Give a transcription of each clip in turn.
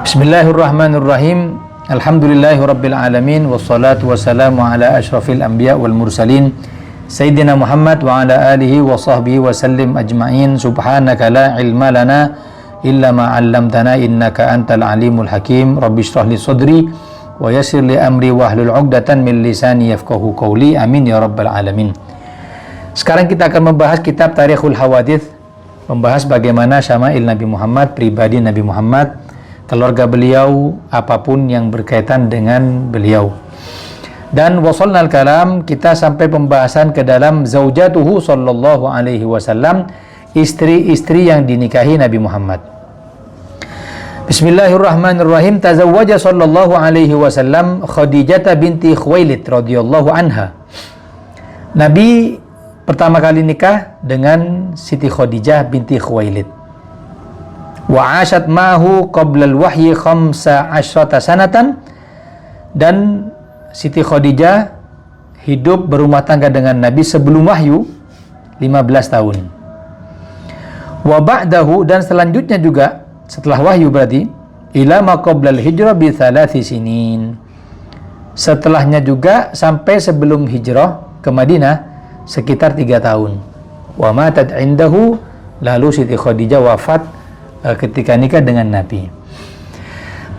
Bismillahirrahmanirrahim. Alhamdulillahirabbil alamin wassalatu wassalamu ala asyrafil anbiya wal mursalin sayyidina Muhammad wa ala alihi wa sahbihi wa sallim ajma'in. Subhanaka la ilma lana illa ma 'allamtana innaka antal alimul hakim. Rabbi shrah li sadri wa yassir li amri wahlul 'uqdatan min lisani yafqahu qawli. Amin ya rabbal alamin. Sekarang kita akan membahas kitab Tarikhul Hawadits, membahas bagaimana syama'il Nabi Muhammad, pribadi Nabi Muhammad, keluarga beliau, apapun yang berkaitan dengan beliau. Dan wasalnal kalam, kita sampai pembahasan ke dalam zaujatuhu sallallahu alaihi wasallam, istri-istri yang dinikahi Nabi Muhammad. Bismillahirrahmanirrahim. Tazawwaja sallallahu alaihi wasallam Khadijah binti Khuwailid radhiyallahu anha. Nabi pertama kali nikah dengan Siti Khadijah binti Khuwailid. Wa ashat ma'hu qabla al-wahyi 15 sanatan, dan Siti Khadijah hidup berumah tangga dengan Nabi sebelum wahyu 15 tahun. Wa ba'dahu, dan selanjutnya juga setelah wahyu berarti ila ma qabla al-hijrah bi 3 sinin. Setelahnya juga sampai sebelum hijrah ke Madinah sekitar 3 tahun. Wa matat indahu, lalu Siti Khadijah wafat ketika nikah dengan Nabi.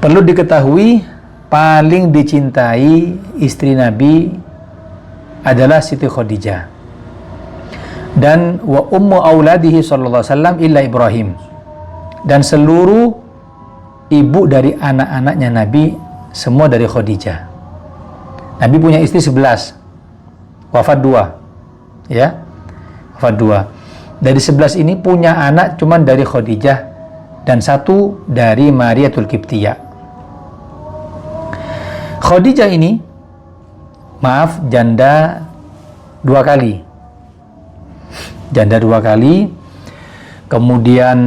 Perlu diketahui, paling dicintai istri Nabi adalah Siti Khadijah. Dan wa ummu auladihi sallallahu alaihi wasallam illa Ibrahim. Dan seluruh ibu dari anak-anaknya Nabi semua dari Khadijah. Nabi punya istri 11, wafat 2. Ya, wafat 2. Dari 11 ini punya anak cuman dari Khadijah dan 1 dari Mariatul Qibtiyah. Khadijah ini, maaf, janda 2 kali. Janda 2 kali. Kemudian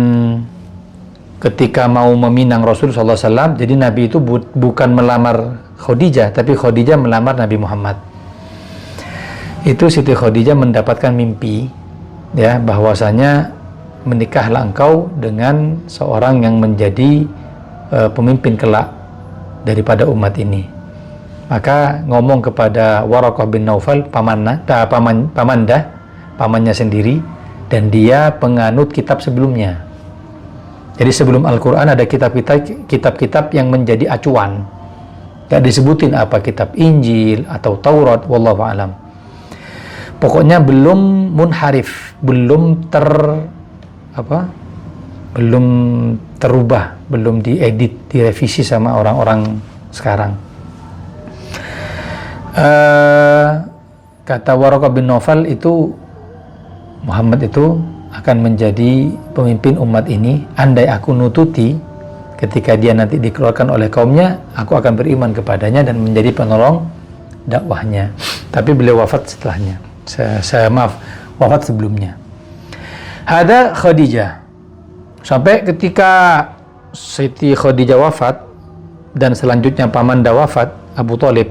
ketika mau meminang Rasul sallallahu alaihi wasallam, jadi Nabi itu bukan melamar Khadijah, tapi Khadijah melamar Nabi Muhammad. Itu Siti Khadijah mendapatkan mimpi, ya, bahwasanya menikahlah engkau dengan seorang yang menjadi pemimpin kelak daripada umat ini. Maka ngomong kepada Waraqah bin Naufal, pamannya sendiri, dan dia penganut kitab sebelumnya. Jadi sebelum Al-Quran ada kitab-kitab yang menjadi acuan. Tidak disebutin apa kitab Injil atau Taurat, wallahu a'lam. Pokoknya belum munharif, belum terubah, belum diedit, direvisi sama orang-orang sekarang. Kata Waraqah bin Naufal itu, Muhammad itu akan menjadi pemimpin umat ini. Andai aku nututi ketika dia nanti dikeluarkan oleh kaumnya, aku akan beriman kepadanya dan menjadi penolong dakwahnya. Tapi beliau wafat setelahnya. Wafat sebelumnya. Ada Khadijah. Sampai ketika Siti Khadijah wafat dan selanjutnya pamanda wafat, Abu Thalib,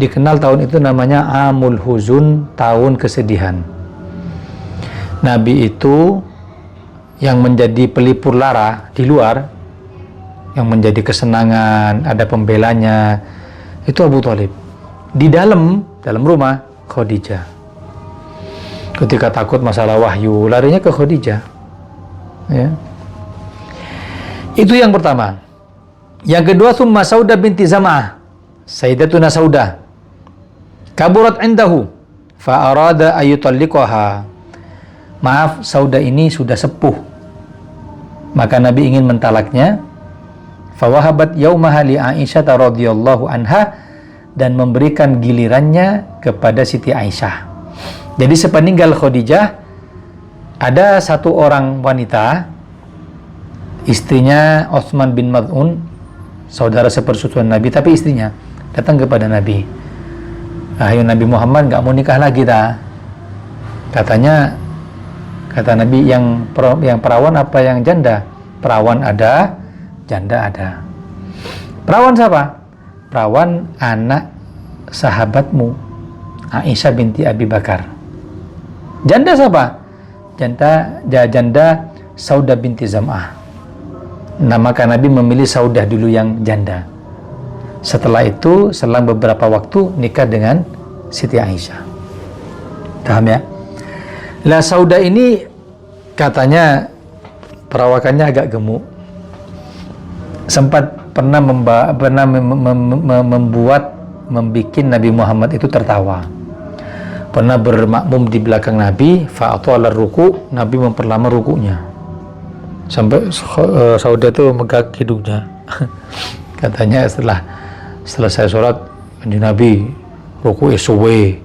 dikenal tahun itu namanya Amul Huzun, tahun kesedihan. Nabi itu yang menjadi pelipur lara di luar, yang menjadi kesenangan, ada pembelanya, itu Abu Thalib. Di dalam rumah Khadijah. Ketika takut masalah wahyu, larinya ke Khadijah. Ya. Itu yang pertama. Yang kedua, Tsumma Saudah binti Zam'ah, Sayyidatuna Saudah. Kaburat indahu fa arada ayutalliqaha. Maaf, Saudah ini sudah sepuh. Maka Nabi ingin mentalaknya. Fa wahabat yaumaha li Aisyah radhiyallahu anha, dan memberikan gilirannya kepada Siti Aisyah. Jadi sepeninggal Khadijah, ada 1 orang wanita, istrinya Utsman bin Maz'un, saudara sepersusuan Nabi, tapi istrinya datang kepada Nabi. Ayo Nabi Muhammad, nggak mau nikah lagi ta? Kata Nabi, yang perawan apa yang janda? Perawan ada, janda ada. Perawan siapa? Perawan anak sahabatmu, Aisyah binti Abi Bakar. Janda siapa? Janda Saudah binti Zam'ah. Nah, maka Nabi memilih Saudah dulu yang janda. Setelah itu, selang beberapa waktu nikah dengan Siti Aisyah. Paham ya? Lah Saudah ini katanya perawakannya agak gemuk. Sempat pernah membuat Nabi Muhammad itu tertawa. Pernah bermakmum di belakang Nabi, fa'atala ruku, Nabi memperlama rukunya. Sampai Saudah itu megak hidungnya. Katanya setelah selesai sholat, Nabi ruku suwe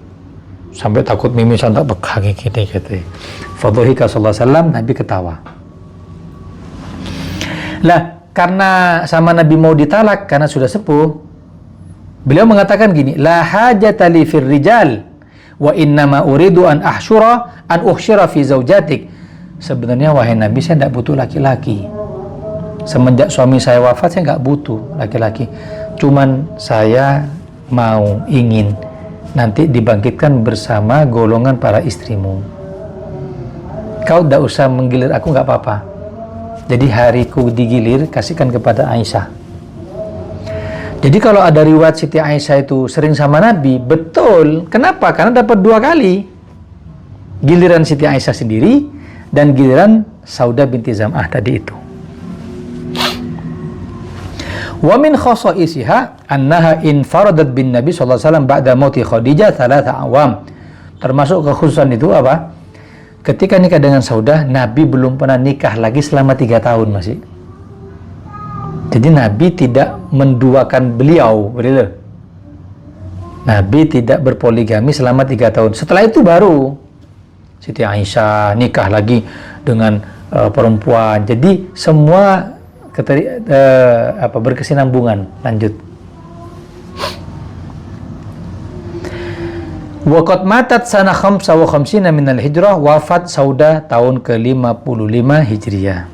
sampai takut mimisan tak pegang gitu. Fadhika sallallahu alaihi wasallam, Nabi ketawa. Lah, karena sama Nabi mau ditalak karena sudah sepuh, beliau mengatakan gini, la hajata li fir rijal wa innama uridu an uhsyira fi zaujatik. Sebenarnya wahai Nabi, saya tidak butuh laki-laki. Semenjak suami saya wafat, saya nggak butuh laki-laki. Cuman saya ingin nanti dibangkitkan bersama golongan para istrimu. Kau tidak usah menggilir aku, nggak apa-apa. Jadi hariku digilir, kasihkan kepada Aisyah. Jadi kalau ada riwayat Siti Aisyah itu sering sama Nabi, betul. Kenapa? Karena dapat 2 kali. Giliran Siti Aisyah sendiri dan giliran Saudah binti Zam'ah tadi itu. Wa min khasaisiha annaha infaradat bin Nabi sallallahu alaihi wasallam ba'da mauti Khadijah 3 awam. Termasuk kekhususan itu apa? Ketika nikah dengan Saudah, Nabi belum pernah nikah lagi selama 3 tahun masih. Jadi Nabi tidak menduakan beliau, betul? Nabi tidak berpoligami selama 3 tahun. Setelah itu baru Siti Aisyah nikah lagi dengan perempuan. Jadi semua berkesinambungan. Lanjut. Waqad matat sana 55 minal hijrah, wafat Saudah tahun ke-55 Hijriah.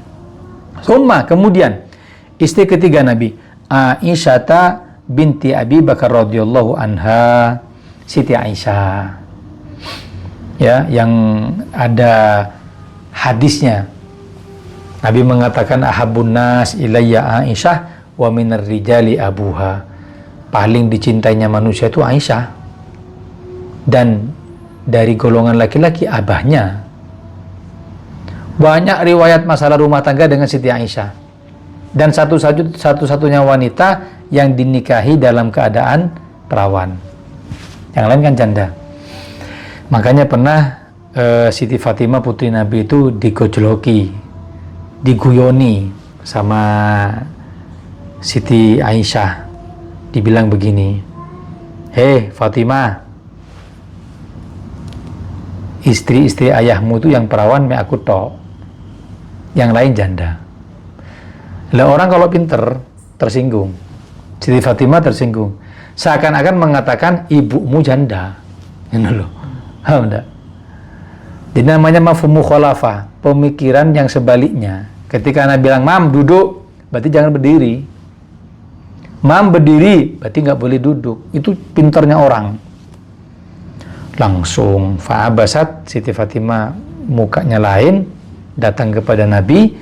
Kemudian istri ketiga Nabi, Aisyah binti Abi Bakar radhiyallahu anha, Siti Aisyah. Ya, yang ada hadisnya. Nabi mengatakan ahabun nas ilayya Aisyah wa minar rijali abuha. Paling dicintainya manusia itu Aisyah. Dan dari golongan laki-laki abahnya. Banyak riwayat masalah rumah tangga dengan Siti Aisyah. Dan satu-satunya wanita yang dinikahi dalam keadaan perawan. Yang lain kan janda. Makanya pernah Siti Fatimah putri Nabi itu digojloki, diguyoni sama Siti Aisyah. Dibilang begini, hei Fatimah, istri-istri ayahmu itu yang perawan me aku tok, yang lain janda. Lah orang kalau pinter tersinggung. Siti Fatimah tersinggung, seakan-akan mengatakan ibumu janda. Ini loh. Enggak. Jadi namanya mafhum mukhalafah, pemikiran yang sebaliknya. Ketika Nabi bilang, "Mam, duduk," berarti jangan berdiri. "Mam, berdiri," berarti nggak boleh duduk. Itu pintarnya orang. Langsung fa'abasat, Siti Fatimah mukanya lain, datang kepada Nabi.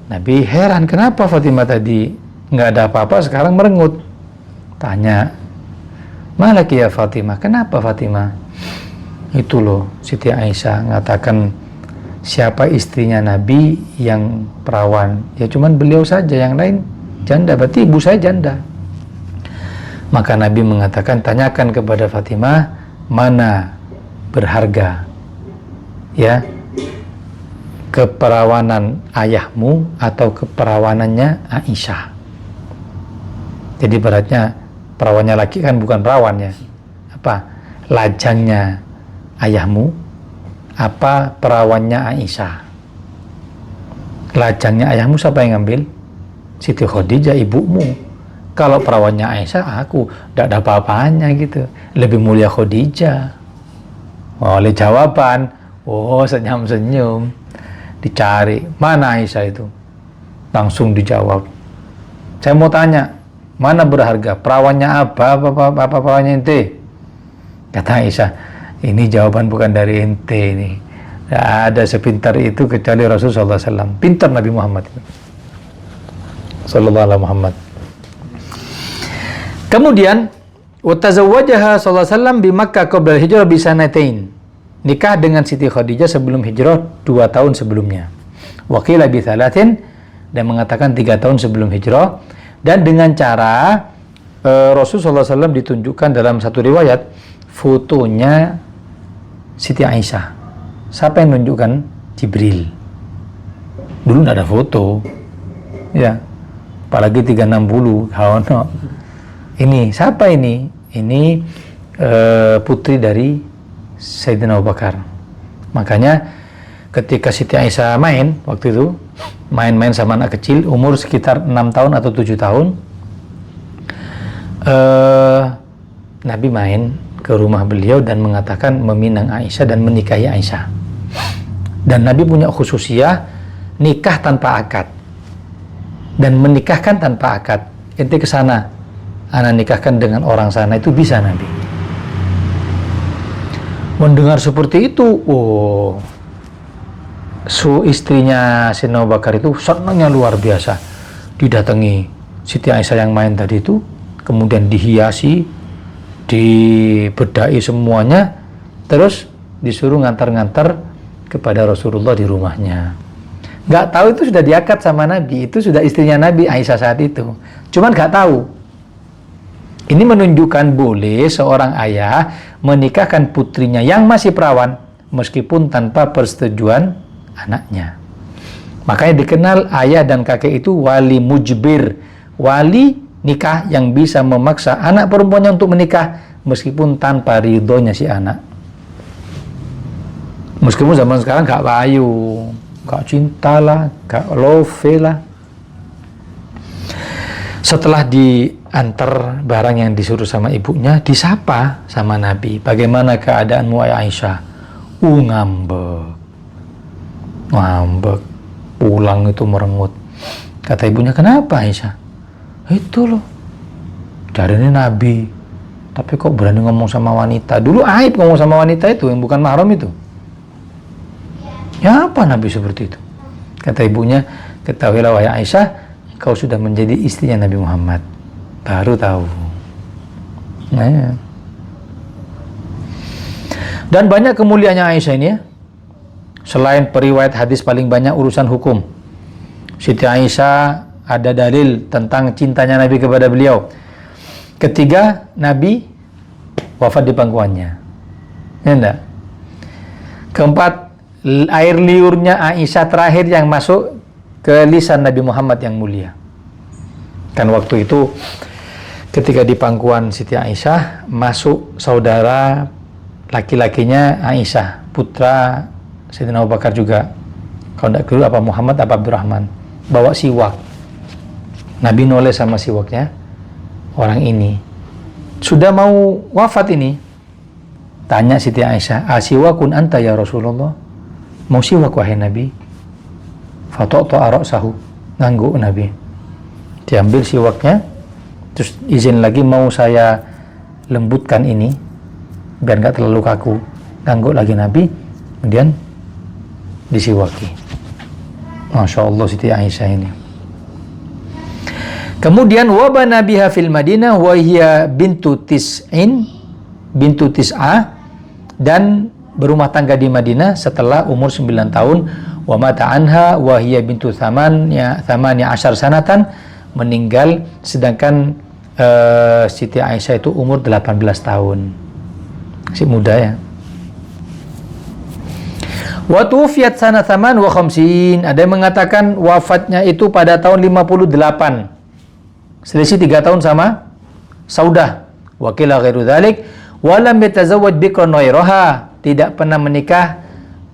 Nabi heran, kenapa Fatimah tadi nggak ada apa-apa, sekarang merengut. Tanya, "Malaki ya Fatimah, kenapa Fatimah?" Itu loh, Siti Aisyah ngatakan siapa istrinya Nabi yang perawan, ya cuman beliau saja, yang lain janda, berarti ibu saya janda. Maka Nabi mengatakan, tanyakan kepada Fatimah mana berharga, ya, keperawanan ayahmu atau keperawanannya Aisyah. Jadi beratnya perawannya laki kan bukan perawannya, apa, lajangnya ayahmu, apa perawannya Aisyah. Lajangnya ayahmu siapa yang ngambil? Siti Khadijah, ibumu. Kalau perawannya Aisyah, aku tidak ada apa-apanya gitu, lebih mulia Khadijah. Oleh jawaban, oh senyum-senyum, dicari mana Aisyah itu, langsung dijawab. Saya mau tanya, mana berharga, perawannya apa perawannya ente? Kata Aisyah, ini jawaban bukan dari ente ini. Tidak ada sepintar itu kecuali Rasulullah SAW. Pintar Nabi Muhammad itu. sallallahu alaihi Muhammad. Kemudian watazawwajaha sallallahu alaihi wasallam bi Makkah qabla hijrah bi sanatain. Nikah dengan Siti Khadijah sebelum hijrah 2 tahun sebelumnya. Wa qila bi thalathin, dan mengatakan 3 tahun sebelum hijrah, dan dengan cara Rasulullah SAW ditunjukkan dalam satu riwayat fotonya Siti Aisyah. Siapa yang menunjukkan? Jibril. Dulu tidak ada foto, ya, apalagi 360. No. Ini siapa ini? Ini putri dari Sayyidina Abu Bakar. Makanya ketika Siti Aisyah main waktu itu, main-main sama anak kecil umur sekitar 6 tahun atau 7 tahun, Nabi main ke rumah beliau dan mengatakan meminang Aisyah dan menikahi Aisyah. Dan Nabi punya khususiyah nikah tanpa akad dan menikahkan tanpa akad. Ente ke sana, ana nikahkan dengan orang sana, itu bisa Nabi. Mendengar seperti itu, istrinya Sayyidina Abu Bakar itu senangnya luar biasa. Didatangi Siti Aisyah yang main tadi itu, kemudian dihiasi, dibedai semuanya, terus disuruh ngantar-ngantar kepada Rasulullah di rumahnya. Nggak tahu itu sudah diakad sama Nabi, itu sudah istrinya Nabi Aisyah saat itu. Cuman nggak tahu. Ini menunjukkan boleh seorang ayah menikahkan putrinya yang masih perawan meskipun tanpa persetujuan anaknya. Makanya dikenal ayah dan kakek itu wali mujbir, wali nikah yang bisa memaksa anak perempuannya untuk menikah meskipun tanpa ridhonya si anak. Meskipun zaman sekarang gak payu, gak cinta lah, gak love lah. Setelah diantar barang yang disuruh sama ibunya, disapa sama Nabi, bagaimana keadaanmu Aisyah? Ngambek, pulang itu merengut. Kata ibunya, kenapa Aisyah? Itu loh, dari ini Nabi, tapi kok berani ngomong sama wanita? Dulu aib ngomong sama wanita itu yang bukan mahram itu. Ya apa Nabi seperti itu? Kata ibunya, ketahuilah wahai Aisyah, kau sudah menjadi istrinya Nabi Muhammad. Baru tahu. Nah, ya. Dan banyak kemuliaannya Aisyah ini ya. Selain periwayat hadis paling banyak urusan hukum, Siti Aisyah ada dalil tentang cintanya Nabi kepada beliau. Ketiga, Nabi wafat di pangkuannya. Ya enggak? Keempat, air liurnya Aisyah terakhir yang masuk ke lisan Nabi Muhammad yang mulia. Kan waktu itu ketika di pangkuan Siti Aisyah masuk saudara laki-lakinya Aisyah, putra Sayyidina Abu Bakar juga. Kalau tidak keliru apa Muhammad apa Abdurrahman, bawa siwak. Nabi noleh sama siwaknya, orang ini sudah mau wafat ini. Tanya Siti Aisyah, asiwakun anta ya Rasulullah? Mau siwak wahai Nabi? Fato'to arok sahu, ngangguk Nabi. Diambil siwaknya, terus izin lagi, mau saya lembutkan ini biar nggak terlalu kaku. Ngangguk lagi Nabi, kemudian disiwaki. Masya Allah Siti Aisyah ini. Kemudian wabana biha fil Madinah wa hiya bintu tis'ah, dan berumah tangga di Madinah setelah umur 9 tahun. Wa mata anha wa hiya bintu thamania ashar sanatan, meninggal sedangkan Siti Aisyah itu umur 18 tahun. Masih muda ya. Wa tuwfiyat sana 58, ada yang mengatakan wafatnya itu pada tahun 58. Selisih 3 tahun sama Saudah. Wa qila ghairu dzalik wa lam yatazawwaj bikran ghairaha, tidak pernah menikah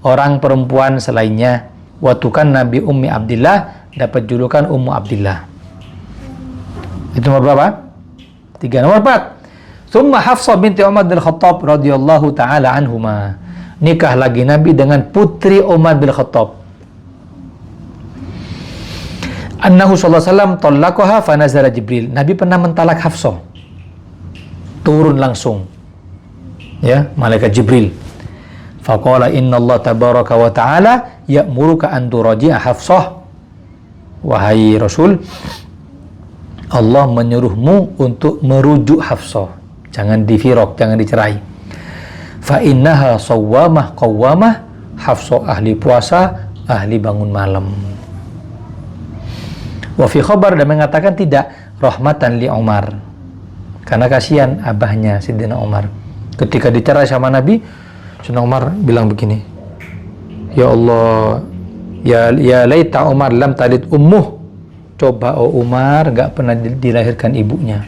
orang perempuan selainnya. Waktu kan Nabi Ummi Abdillah, dapat julukan Ummu Abdillah. Itu nomor berapa? 3. Nomor 4. Tsumma Hafsah binti Umar bin Khattab radhiyallahu taala anhuma. Nikah lagi Nabi dengan putri Umar bin Khattab. Annahu sallallahu alaihi wasallam talaqaha fa nazala Jibril. Nabi pernah mentalak Hafsah. Turun langsung. Ya, malaikat Jibril. Faqala inna Allah tabaraka wa ta'ala ya'muruka an turaji'a Hafsah. Wahai Rasul, Allah menyuruhmu untuk merujuk Hafsah. Jangan difirok, jangan dicerai. Fa innaha sawwamah qawwamah. Hafsah ahli puasa, ahli bangun malam. Wa fi khabar, dan mengatakan tidak, rahmatan li Umar. Karena kasihan abahnya Sayyidina Umar. Ketika dicerai sama Nabi, Sayyidina Umar bilang begini, ya Allah, ya laita Umar lam talid ummuh. Coba Umar gak pernah dilahirkan ibunya,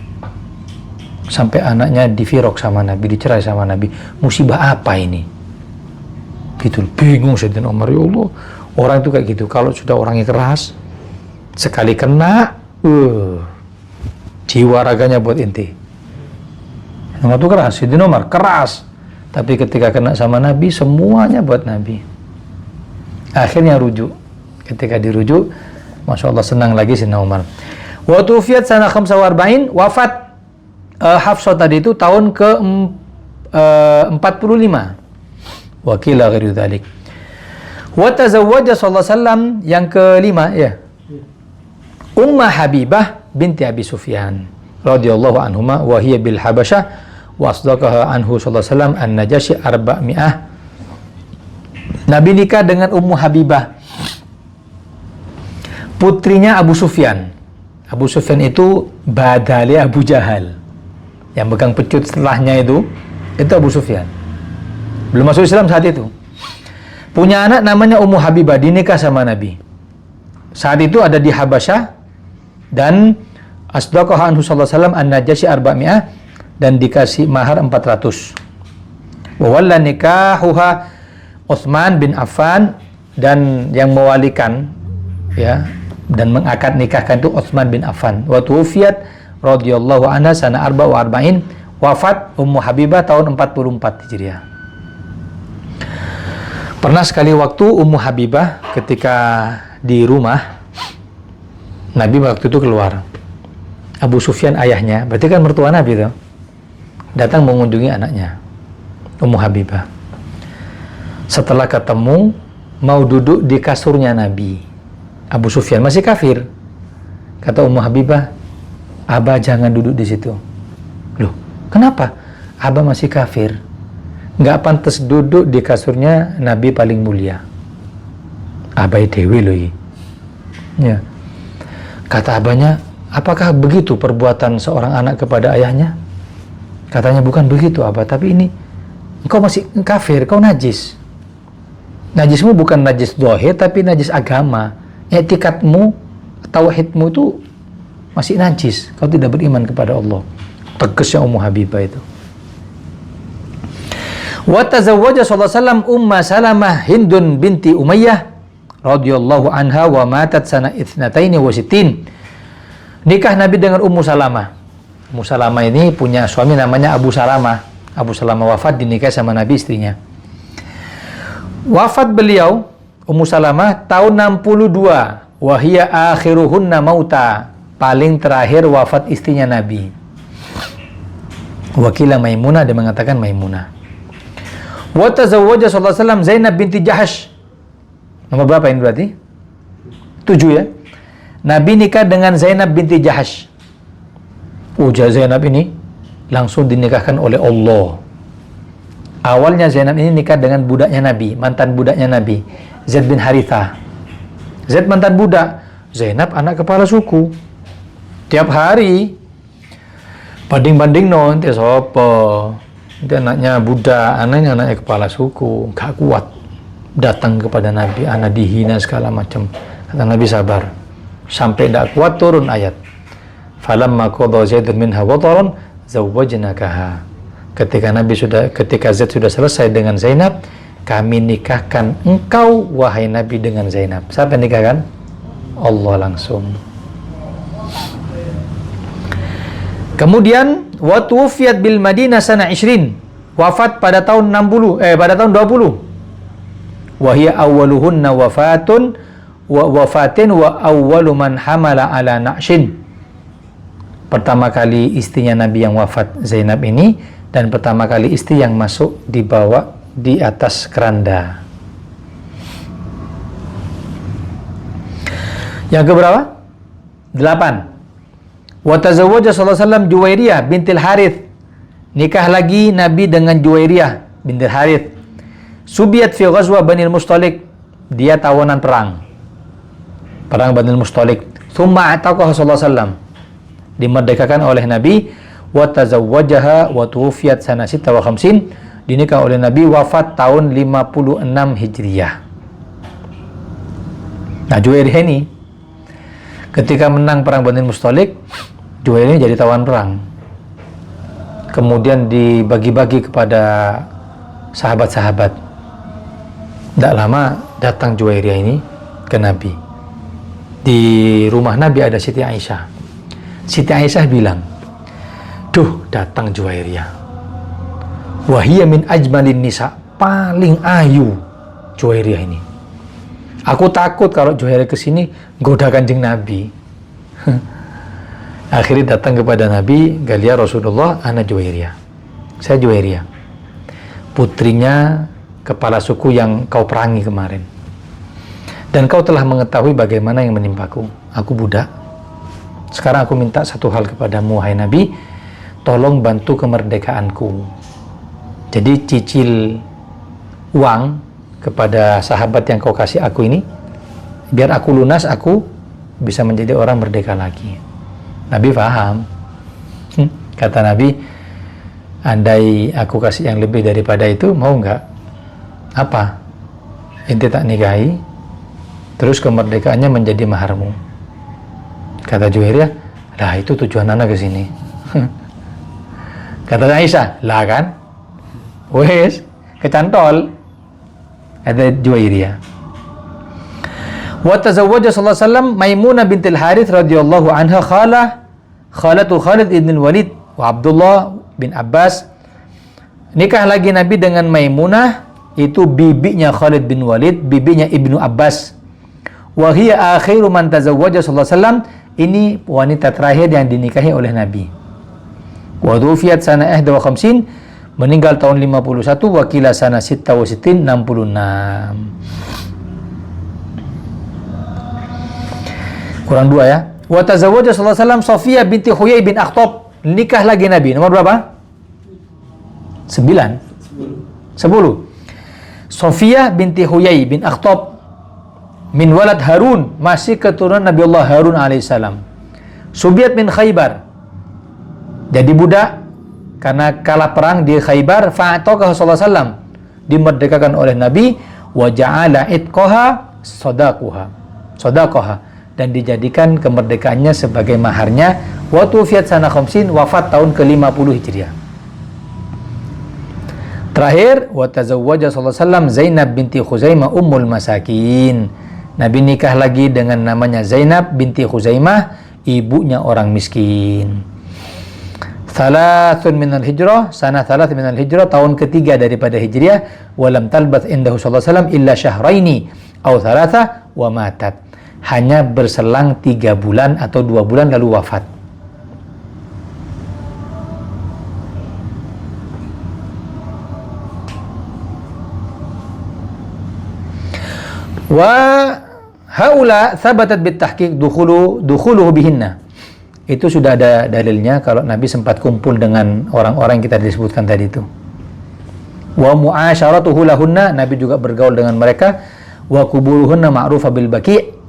sampai anaknya difirok sama Nabi, dicerai sama Nabi. Musibah apa ini? Gitu, bingung Sayyidina Umar. Ya Allah, orang itu kayak gitu. Kalau sudah orangnya keras, sekali kena, jiwa raganya buat inti. Nomor itu keras, Sayyidina Umar keras. Tapi ketika kena sama Nabi, semuanya buat Nabi. Akhirnya rujuk. Ketika dirujuk, Masya Allah, senang lagi Sayyidina Umar. Wa tuwfiyat sana 45, wafat Hafsah tadi itu tahun ke 45. Wa qila ghairu dzalik. Wa tazawwaja sallallahu alaihi wasallam, yang kelima ya. Ummah Habibah binti Abi Sufyan radhiyallahu anhuma wa hiya bil Habasyah wa asdaqaha anhu sallallahu alaihi wasallam an-Najasyi 400. Nabi nikah dengan Ummu Habibah, putrinya Abu Sufyan. Abu Sufyan itu badali Abu Jahal. Yang pegang pecut setelahnya itu Abu Sufyan. Belum masuk Islam saat itu. Punya anak namanya Ummu Habibah, dinikah sama Nabi. Saat itu ada di Habasyah, dan asdaqaha anhu sallallahu alaihi wasallam an-Najasyi 400, dan dikasih mahar 400. Wa walla nikahuha Utsman bin Affan, dan yang mewalikan ya dan mengakad nikahkan itu Utsman bin Affan. Wa tuwfiyat radhiyallahu anha sana 44, wafat Ummu Habibah tahun 44 Hijriah. Pernah sekali waktu Ummu Habibah ketika di rumah Nabi waktu itu keluar, Abu Sufyan ayahnya, berarti kan mertua Nabi itu, datang mengunjungi anaknya Ummu Habibah. Setelah ketemu, mau duduk di kasurnya Nabi. Abu Sufyan masih kafir. Kata Ummu Habibah, Abah jangan duduk di situ. Loh, kenapa? Abah masih kafir, nggak pantas duduk di kasurnya Nabi paling mulia. Abah dewi loh ya. Kata abahnya, apakah begitu perbuatan seorang anak kepada ayahnya? Katanya, bukan begitu Abah, tapi ini engkau masih kafir, kau najis. Najismu bukan najis zahir, tapi najis agama. Etikatmu, tauhidmu itu masih najis, kau tidak beriman kepada Allah. Tegasnya Ummu Habibah itu. Wa tazawwaja sallallahu alaihi wasallam Umma Salamah Hindun binti Umayyah radhiyallahu anha wa matat sana 62. Nikah Nabi dengan Ummu Salamah. Ummu Salamah ini punya suami namanya Abu Salamah. Abu Salamah wafat, dinikah sama Nabi istrinya. Wafat beliau Ummu Salamah tahun 62. Wahia akhiruhunna mauta, paling terakhir wafat istrinya Nabi. Wakilah Maimunah, dia mengatakan Maimunah. Wa tazawwaja sallallahu alaihi wasallam Zainab binti Jahash. Nomor berapa ini berarti? 7 ya. Nabi nikah dengan Zainab binti Jahash. Ujar Zainab ini langsung dinikahkan oleh Allah. Awalnya Zainab ini nikah dengan budaknya Nabi, mantan budaknya Nabi, Zaid bin Harithah. Zaid mantan budak, Zainab anak kepala suku. Tiap hari banding-banding nanti sopo, dia anaknya budak, anaknya kepala suku, gak kuat. Datang kepada Nabi, anak dihina segala macam. Kata Nabi, sabar. Sampai tidak kuat turun ayat. Falamma qadha Zaidun minha wataran zawwajnakaha. Ketika Zaid sudah selesai dengan Zainab, kami nikahkan engkau wahai Nabi dengan Zainab. Siapa yang nikahkan? Allah langsung. Kemudian wa tuwfiyat bil Madinah sana 20. Wafat pada tahun 20. Wa hiya awwaluhunna wafatin wa awwalu man hamala ala na'shin. Pertama kali istrinya Nabi yang wafat Zainab ini, dan pertama kali istri yang masuk dibawa di atas keranda. Yang keberapa? 8. Wa tazawwaja sallallahu alaihi wasallam Juwairiyah bintil Harith. Nikah lagi Nabi dengan Juwairiyah bintil Harith. Subiyat fi ghazwa Banil Mustalik. Dia tawanan perang Banil Mustalik. Thumma ataqaha sallallahu alaihi wasallam. Dimerdekakan oleh Nabi. Wa tazawwajaha wa tuwfiyat sana 56. Dinikah oleh Nabi, wafat tahun 56 Hijriah. Nah, Juwairiyah ini ketika menang perang Banil Mustalik, Juwairiyah ini jadi tawanan perang. Kemudian dibagi-bagi kepada sahabat-sahabat. Tidak lama datang Juwairiyah ini ke Nabi. Di rumah Nabi ada Siti Aisyah. Siti Aisyah bilang, "Duh, datang Juwairiyah. Wahiyya min ajmalin nisa." Paling ayu Juwairiyah ini. Aku takut kalau Juwairiyah kesini goda Kanjeng Nabi. Akhirnya datang kepada Nabi, "Galia Rasulullah, ana Juwairiyah. Saya Juwairiyah, putrinya kepala suku yang kau perangi kemarin. Dan kau telah mengetahui bagaimana yang menimpaku. Aku budak. Sekarang aku minta satu hal kepadamu, wahai Nabi, tolong bantu kemerdekaanku. Jadi cicil uang kepada sahabat yang kau kasih aku ini, biar aku lunas, aku bisa menjadi orang merdeka lagi." Nabi paham. Kata Nabi, andai aku kasih yang lebih daripada itu, mau nggak? Apa? Ente tak nikahi, terus kemerdekaannya menjadi maharmu. Kata Juwairiyah, lah itu tujuan anak ke sini. Kata Aisyah, lah kan? Wes, kecantol. Kata Juwairiyah. Wa tazawwaja sallallahu alaihi wasallam Maimunah bintil Harith radhiyallahu anha khalatu Khalid ibn Walid wa Abdullah bin Abbas. Nikah lagi Nabi dengan Maimunah, itu bibinya Khalid bin Walid, bibinya Ibnu Abbas. Wa hiya akhiru man tazawwaja sallallahu alaihi wasallam. Ini wanita terakhir yang dinikahi oleh Nabi. Wa dhufiyat sana 51, meninggal tahun 51, wa qila sana 66, 66. Kurang 2 ya. Wa tazawwaja sallallahu alaihi wasallam Safiyah binti Huyai bin Akhtab. Nikah lagi Nabi. Nomor berapa? 9. 10. Safiyah binti Huyai bin Akhtab min walad Harun, masih keturunan Nabi Allah Harun alaihissalam. Subiyat min Khaybar. Jadi budak karena kalah perang di Khaybar. Fa'ataqaha sallallahu alaihi wasallam. Dimerdekakan oleh Nabi. Wa ja'ala itqaha sadaqaha. Dan dijadikan kemerdekaannya sebagai maharnya. Wa tuwfiyat sana 50, wafat tahun ke-50 Hijriah. Terakhir, wa tazawwaja sallallahu alaihi wasallam Zainab binti Khuzaimah ummul masakin. Nabi nikah lagi dengan namanya Zainab binti Khuzaimah, ibunya orang miskin. Thalathun minal hijrah, sana thalath minal hijrah, tahun ketiga daripada Hijriah. Walam talbath indahu sallallahu alaihi wasallam illa syahraini aw thalatha wa matat. Hanya berselang 3 bulan atau 2 bulan lalu wafat. Wa haula thabatat bitahqiq dukhuluhu bihinna. Itu sudah ada dalilnya kalau Nabi sempat kumpul dengan orang-orang yang kita disebutkan tadi itu. Wa mu'asyaratuhu lahunna, Nabi juga bergaul dengan mereka. Wa kuburuhunna ma'rufa bil baqi'.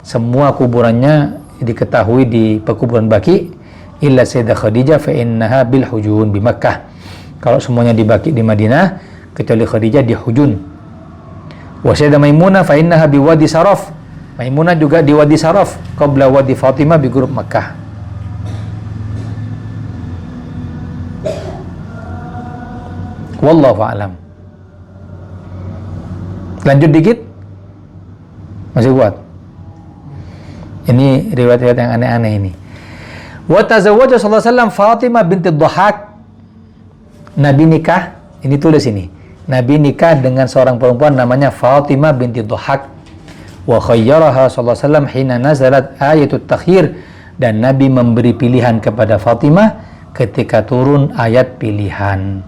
Semua kuburannya diketahui di pekuburan Baqi', illa Sayyidah Khadijah fa innaha bil hujun di Makkah. Kalau semuanya di Baqi' di Madinah, kecuali Khadijah di Hujun. Wa Sayyidah Maimunah fa innaha bi Wadi Saraf. Maimunah juga di Wadi Saraf, qabla Wadi Fatimah bi grup Makkah. Wallahu a'lam. Lanjut dikit. Masih kuat? Ini riwayat-riwayat yang aneh-aneh ini. Wa tazawwaja sallallahu alaihi wasallam Fatimah binti Dhahak. Nabi nikah, ini tulis ini. Nabi nikah dengan seorang perempuan namanya Fatimah binti Dhahak. Wa khayyaraha sallallahu alaihi wasallam hina nazalat ayatut takhir, dan Nabi memberi pilihan kepada Fatimah ketika turun ayat pilihan.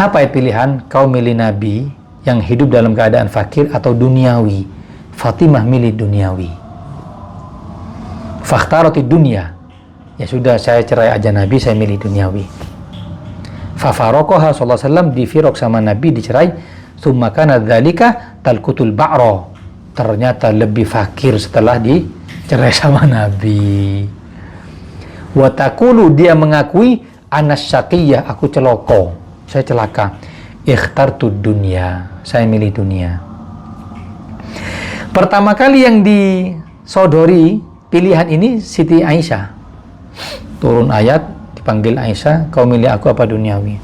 Apa ayat pilihan? Kau milih Nabi yang hidup dalam keadaan fakir atau duniawi. Fatimah milih duniawi. Fakhtaratid dunya. Ya sudah, saya cerai aja Nabi, saya milih duniawi. Fafarokoha sallallahu alaihi wasallam, difirok sama Nabi, dicerai. Tsumma kana dzalika talqutul ba'ra. Ternyata lebih fakir setelah dicerai sama Nabi. Wa taqulu, dia mengakui, anas syaqiyah, aku celoko, saya celaka. Ikhtartud dunya, saya milih dunia. Pertama kali yang disodori pilihan ini Siti Aisyah. Turun ayat, dipanggil Aisyah, kau milih aku apa duniawi?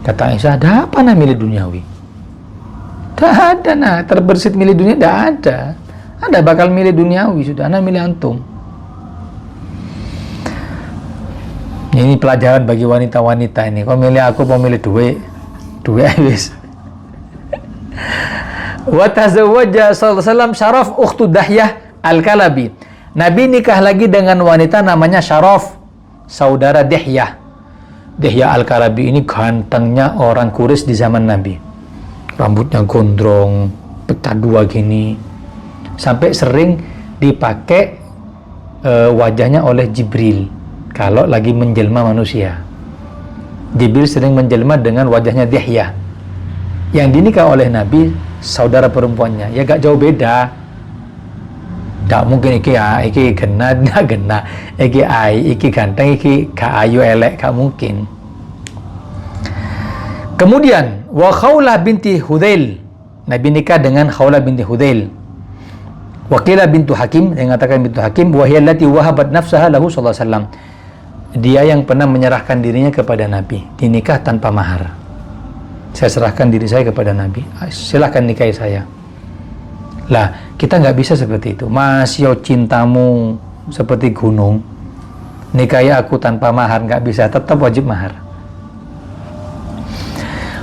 Kata Aisyah, ada apa nak milih duniawi? Tak ada nak, terbersit milih dunia, tak ada. Anda bakal milih duniawi, sudah, Anda milih antum. Ini pelajaran bagi wanita-wanita ini. Kau milih aku, kau milih duit habis. Wa tazawwaja sallallahu alaihi wasallam Syaraf ukhtu Dahyah al-Kalabi. Nabi nikah lagi dengan wanita namanya Syaraf, saudara Dihyah. Dihyah al-Kalabi ini gantengnya orang Quraisy di zaman Nabi. Rambutnya gondrong, pecah dua gini. Sampai sering dipakai wajahnya oleh Jibril kalau lagi menjelma manusia. Jibril sering menjelma dengan wajahnya Dihyah. Yang dinikah oleh Nabi saudara perempuannya, ya gak jauh beda. Tak mungkin iki gena, iki ai, iki ganteng, iki gak ayu elek, gak mungkin. Kemudian wa Khawlah binti Hudzail, Nabi nikah dengan Khawlah binti Hudzail. Waqilah bintu Hakim, yang mengatakan bintu Hakim, wa hiya allati wahabat nafsaha lahu sallallahu alaihi wasallam. Dia yang pernah menyerahkan dirinya kepada Nabi, dinikah tanpa mahar. Saya serahkan diri saya kepada Nabi, silahkan nikahi saya. Lah, kita nggak bisa seperti itu. Masih cintamu seperti gunung, nikahi aku tanpa mahar nggak bisa, tetap wajib mahar.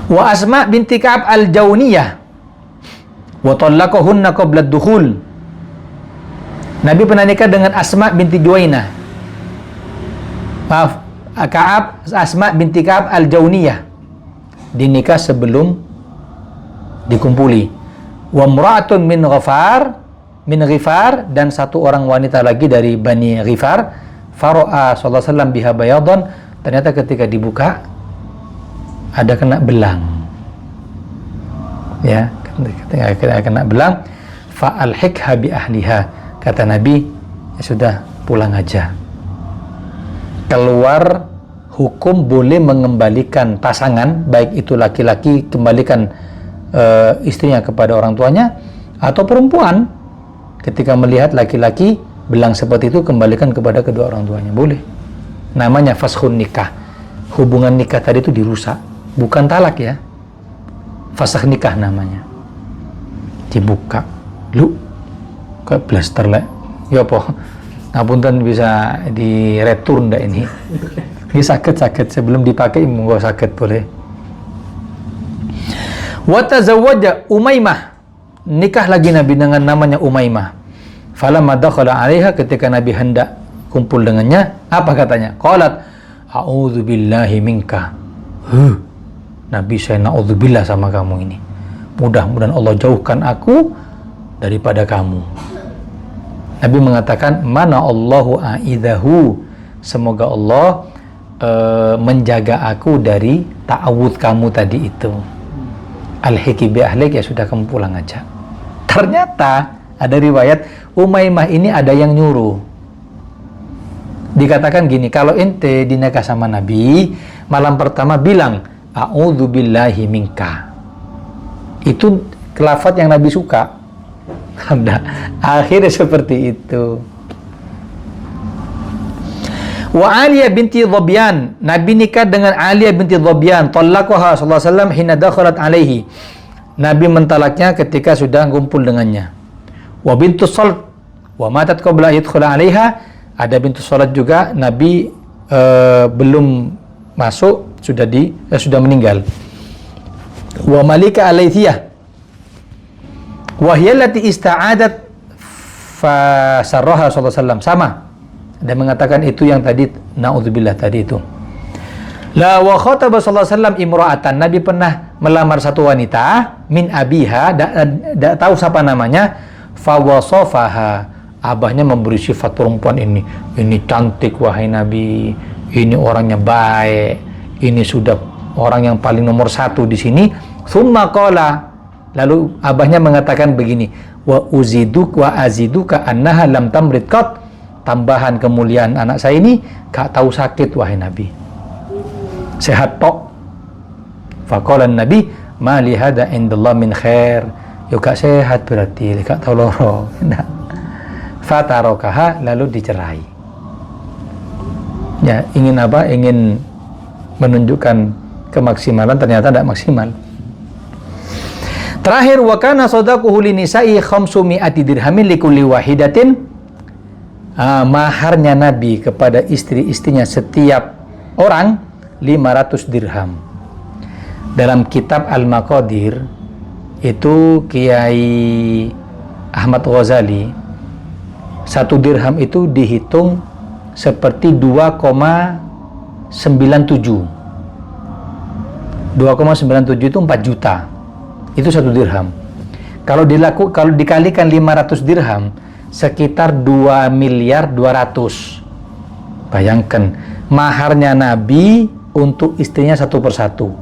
Wa Asma binti Ka'ab al-Jawniyah wa talaqahunna qabla ad-dukhul. Nabi pernah nikah dengan Asma binti Juwainah. Maaf, Asma binti Ka'ab al-Jawniyah, dinikah sebelum dikumpuli. Wa mra'atun min Ghifar, dan satu orang wanita lagi dari Bani Ghifar. Faro'a sallallahu alaihi wasallam biha bayadun, ternyata ketika dibuka ada kena belang. Ya, ketika kena belang, fa'alhikha bi ahliha. Kata Nabi, ya sudah, pulang aja. Keluar hukum boleh mengembalikan pasangan, baik itu laki-laki kembalikan istrinya kepada orang tuanya, atau perempuan ketika melihat laki-laki belang seperti itu kembalikan kepada kedua orang tuanya, boleh. Namanya faskhun nikah. Hubungan nikah tadi itu dirusak, bukan talak ya. Fasakh nikah namanya. Dibuka. Lu kayak blaster lek. Ya apa? Ngapunten bisa di return ndak ini? Ini sakit sebelum dipakai monggo sakit boleh. Wa tazawwaja Umaymah, nikah lagi Nabi dengan namanya Umaymah. Falamma dakhala 'alaiha, ketika Nabi hendak kumpul dengannya, apa katanya? Qalat a'udzu billahi minka. Nabi, saya na'udzubillah sama kamu ini. Mudah-mudahan Allah jauhkan aku daripada kamu. Nabi mengatakan, mana Allahu a'idahu, semoga Allah menjaga aku dari ta'awud kamu tadi itu. Al-hiki bi ahlik, ya sudah kamu pulang aja. Ternyata ada riwayat Umaymah ini ada yang nyuruh. Dikatakan gini, kalau ente dinikah sama Nabi, malam pertama bilang a'udzu billahi minka. Itu lafaz yang Nabi suka. Akhirnya seperti itu. Wa Aliyah binti Dhabian, Nabi nikah dengan Aliyah binti Dhabian. Talaqaha sallallahu alaihi wasallam hina dakhalat alaihi. Nabi mentalaknya ketika sudah kumpul dengannya. Wa bintu Salt wa matat qabla yadkhula alaiha. Ada bintu Salat juga, Nabi belum masuk sudah meninggal. Wa Malika Alaithiyah wa hiya allati ista'adat fa sarraha sallallahu alaihi wasallam, sama. Dan mengatakan itu yang tadi naudzubillah tadi itu. La wa khataba sallallahu alaihi wasallam imra'atan, Nabi pernah melamar satu wanita min abiha, tahu siapa namanya, fa wasafaha abahnya memberi sifat perempuan ini cantik wahai Nabi, ini orangnya baik, ini sudah orang yang paling nomor satu di sini. Tsumma qala, lalu abahnya mengatakan begini, wa aziduka annaha lam tamrid qat, tambahan kemuliaan anak saya ini gak tahu sakit wahai Nabi, sehat tok. Faqala Nabi, ma li hada indallah min khair, yo gak sehat berarti gak tahu loro. Nah, fatarokaha, lalu dicerai. Ya, ingin apa? Ingin menunjukkan kemaksimalan, ternyata tidak maksimal. Terakhir, wa kana sadaquhu linisa'i 500 dirhamin likulli wahidatin. Maharnya Nabi kepada istri-istrinya setiap orang 500 dirham. Dalam kitab Al-Maqadir itu Kiai Ahmad Ghazali, 1 dirham itu dihitung seperti 2,97. 2,97 itu 4 juta. Itu 1 dirham. Kalau dikalikan 500 dirham, sekitar 2 miliar 200. Bayangkan, maharnya Nabi untuk istrinya satu persatu.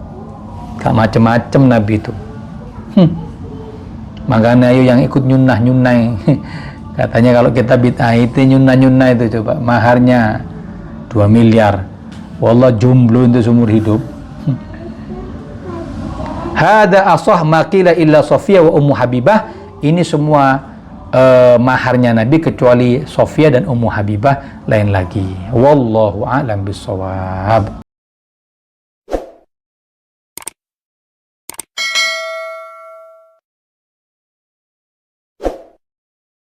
Gak macem-macem Nabi itu. Makanya ayo yang ikut nyunnah-nyunnah. Katanya kalau kita bid'ah itu nyunnah-nyunnah itu, coba maharnya 2 miliar. Wallah jomblo itu seumur hidup. Hada asah maqila illa Sofia wa Ummu Habibah. Ini semua maharnya Nabi kecuali Sofia dan Ummu Habibah, lain lagi. Wallahu a'lam bissawab.